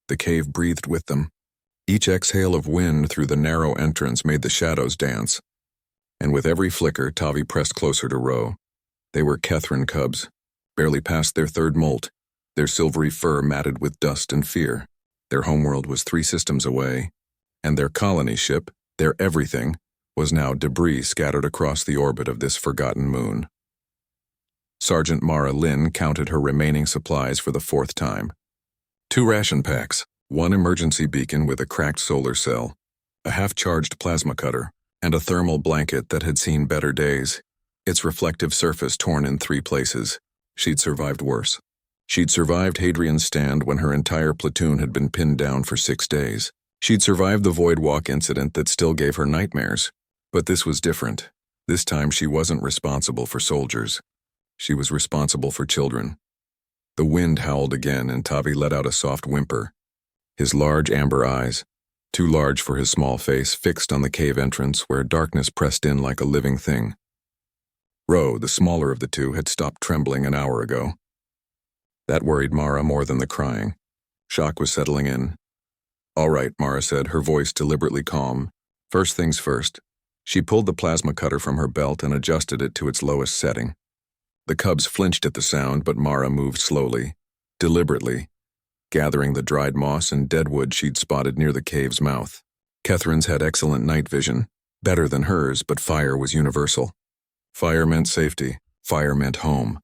The cave breathed with them. Each exhale of wind through the narrow entrance made the shadows dance. And with every flicker, Tavi pressed closer to Ro. They were Kethryn cubs, barely past their third molt, their silvery fur matted with dust and fear. Their homeworld was 3 systems away, and their colony ship, their everything, was now debris scattered across the orbit of this forgotten moon. Sergeant Mara Lynn counted her remaining supplies for the 4th time. 2 ration packs, 1 emergency beacon with a cracked solar cell, a half-charged plasma cutter, and a thermal blanket that had seen better days, its reflective surface torn in 3 places. She'd survived worse. She'd survived Hadrian's stand when her entire platoon had been pinned down for 6 days. She'd survived the Void Walk incident that still gave her nightmares. But this was different. This time she wasn't responsible for soldiers. She was responsible for children. The wind howled again, and Tavi let out a soft whimper. His large amber eyes, too large for his small face, fixed on the cave entrance where darkness pressed in like a living thing. Ro, the smaller of the 2, had stopped trembling an hour ago. That worried Mara more than the crying. Shock was settling in. "All right," Mara said, her voice deliberately calm. "First things first." She pulled the plasma cutter from her belt and adjusted it to its lowest setting. The cubs flinched at the sound, but Mara moved slowly, deliberately, gathering the dried moss and dead wood she'd spotted near the cave's mouth. Kethryn's had excellent night vision, better than hers, but fire was universal. Fire meant safety. Fire meant home.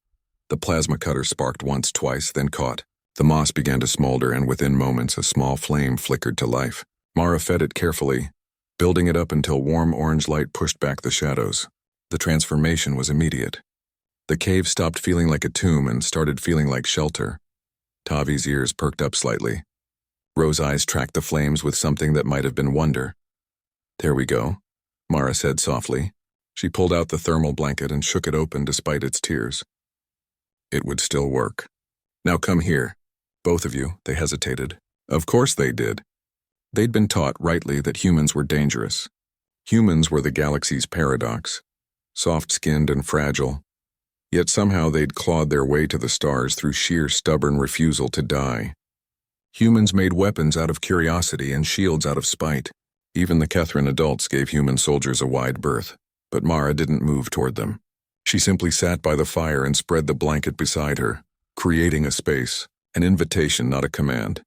The plasma cutter sparked once, twice, then caught. The moss began to smolder, and within moments a small flame flickered to life. Mara fed it carefully, building it up until warm orange light pushed back the shadows. The transformation was immediate. The cave stopped feeling like a tomb and started feeling like shelter. Tavi's ears perked up slightly. Ro's eyes tracked the flames with something that might have been wonder. "There we go," Mara said softly. She pulled out the thermal blanket and shook it open despite its tears. It would still work. "Now come here. Both of you," they hesitated. Of course they did. They'd been taught rightly that humans were dangerous. Humans were the galaxy's paradox, soft-skinned and fragile. Yet somehow they'd clawed their way to the stars through sheer stubborn refusal to die. Humans made weapons out of curiosity and shields out of spite. Even the Kethryn adults gave human soldiers a wide berth, but Mara didn't move toward them. She simply sat by the fire and spread the blanket beside her, creating a space, an invitation, not a command.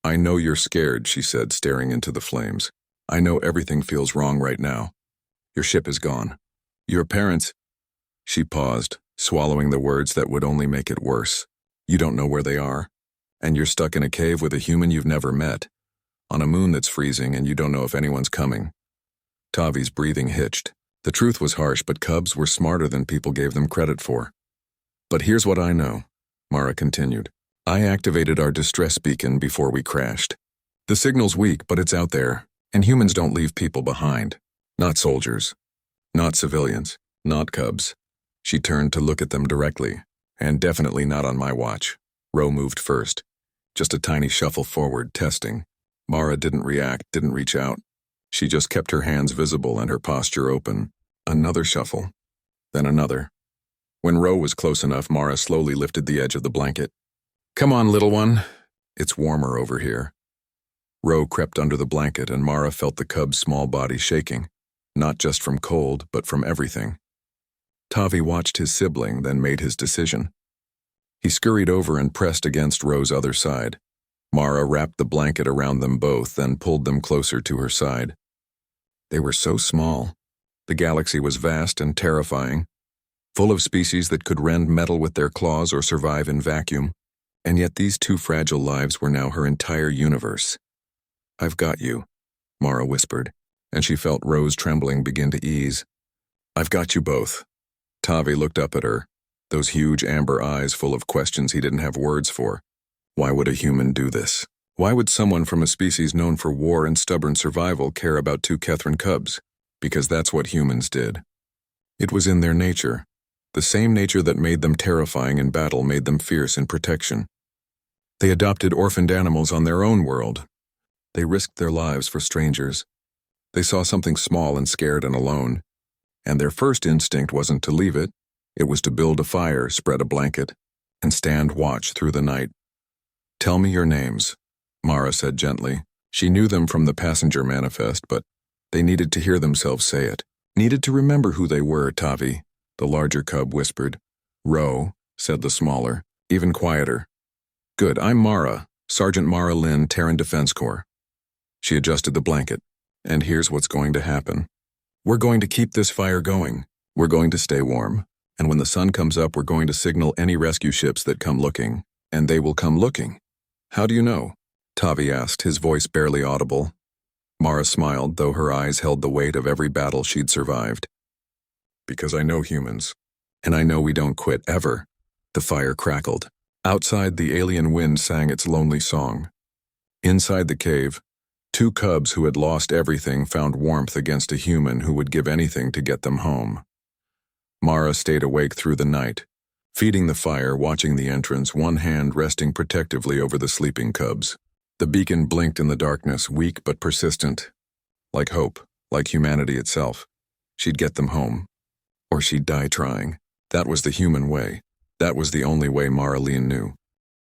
"I know you're scared," she said, staring into the flames. "I know everything feels wrong right now. Your ship is gone. Your parents—" She paused, swallowing the words that would only make it worse. "You don't know where they are, and you're stuck in a cave with a human you've never met, on a moon that's freezing, and you don't know if anyone's coming." Tavi's breathing hitched. The truth was harsh, but cubs were smarter than people gave them credit for. "But here's what I know," Mara continued. "I activated our distress beacon before we crashed. The signal's weak, but it's out there, and humans don't leave people behind. Not soldiers. Not civilians. Not cubs." She turned to look at them directly, and definitely not on my watch. Ro moved first. Just a tiny shuffle forward, testing. Mara didn't react, didn't reach out. She just kept her hands visible and her posture open. Another shuffle. Then another. When Ro was close enough, Mara slowly lifted the edge of the blanket. "Come on, little one. It's warmer over here." Ro crept under the blanket, and Mara felt the cub's small body shaking, not just from cold, but from everything. Tavi watched his sibling, then made his decision. He scurried over and pressed against Ro's other side. Mara wrapped the blanket around them both, then pulled them closer to her side. They were so small. The galaxy was vast and terrifying, full of species that could rend metal with their claws or survive in vacuum, and yet these 2 fragile lives were now her entire universe. "I've got you," Mara whispered, and she felt Ro's trembling begin to ease. "I've got you both." Tavi looked up at her, those huge amber eyes full of questions he didn't have words for. Why would a human do this? Why would someone from a species known for war and stubborn survival care about 2 Kethryn cubs? Because that's what humans did. It was in their nature. The same nature that made them terrifying in battle made them fierce in protection. They adopted orphaned animals on their own world. They risked their lives for strangers. They saw something small and scared and alone, and their first instinct wasn't to leave it. It was to build a fire, spread a blanket, and stand watch through the night. "Tell me your names," Mara said gently. She knew them from the passenger manifest, but they needed to hear themselves say it. Needed to remember who they were, Tavi, the larger cub whispered. Ro, said the smaller, even quieter. Good, I'm Mara, Sergeant Mara Lynn, Terran Defense Corps. She adjusted the blanket. And here's what's going to happen. We're going to keep this fire going. We're going to stay warm. And when the sun comes up, we're going to signal any rescue ships that come looking. And they will come looking. How do you know? Tavi asked, his voice barely audible. Mara smiled, though her eyes held the weight of every battle she'd survived. Because I know humans. And I know we don't quit, ever. The fire crackled. Outside, the alien wind sang its lonely song. Inside the cave, two cubs who had lost everything found warmth against a human who would give anything to get them home. Mara stayed awake through the night, feeding the fire, watching the entrance, one hand resting protectively over the sleeping cubs. The beacon blinked in the darkness, weak but persistent. Like hope, like humanity itself. She'd get them home. Or she'd die trying. That was the human way. That was the only way Mara Lynn knew.